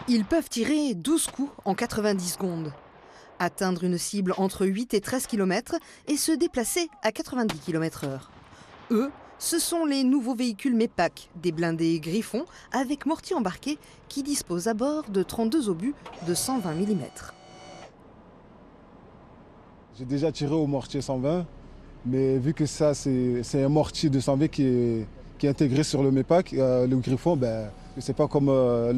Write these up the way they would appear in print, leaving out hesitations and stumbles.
Ils peuvent tirer 12 coups en 90 secondes, atteindre une cible entre 8 et 13 km et se déplacer à 90 km/h. Eux, ce sont les nouveaux véhicules MEPAC, des blindés Griffon avec mortier embarqué qui disposent à bord de 32 obus de 120 mm. J'ai déjà tiré au mortier 120, mais vu que ça c'est un mortier 220 qui est intégré sur le MEPAC, le Griffon, c'est pas comme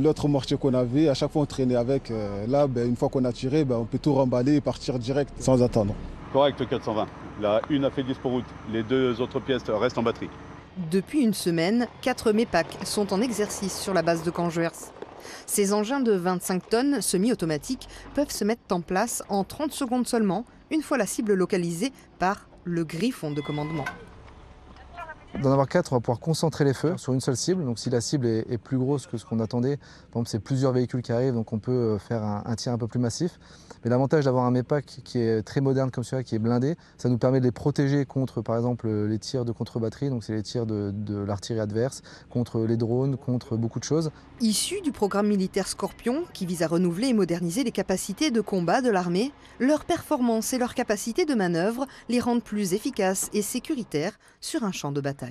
l'autre mortier qu'on avait, à chaque fois on traînait avec. Là, une fois qu'on a tiré, on peut tout remballer et partir direct sans attendre. Correct, le 420. La une a fait 10 pour route, les deux autres pièces restent en batterie. Depuis une semaine, 4 MEPAC sont en exercice sur la base de Canjuers. Ces engins de 25 tonnes semi-automatiques peuvent se mettre en place en 30 secondes seulement, une fois la cible localisée par le Griffon de commandement. D'en avoir 4, on va pouvoir concentrer les feux sur une seule cible. Donc si la cible est plus grosse que ce qu'on attendait, par exemple c'est plusieurs véhicules qui arrivent, donc on peut faire un tir un peu plus massif. Mais l'avantage d'avoir un MEPAC qui est très moderne comme celui-là, qui est blindé, ça nous permet de les protéger contre par exemple les tirs de contre-batterie, donc c'est les tirs de l'artillerie adverse, contre les drones, contre beaucoup de choses. Issus du programme militaire Scorpion, qui vise à renouveler et moderniser les capacités de combat de l'armée, leur performance et leur capacité de manœuvre les rendent plus efficaces et sécuritaires sur un champ de bataille.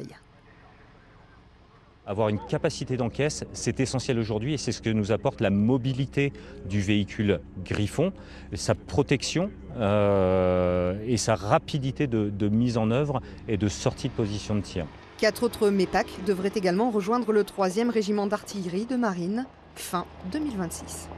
Avoir une capacité d'encaisse, c'est essentiel aujourd'hui et c'est ce que nous apporte la mobilité du véhicule Griffon, sa protection et sa rapidité de mise en œuvre et de sortie de position de tir. 4 autres MEPAC devraient également rejoindre le 3e régiment d'artillerie de marine fin 2026.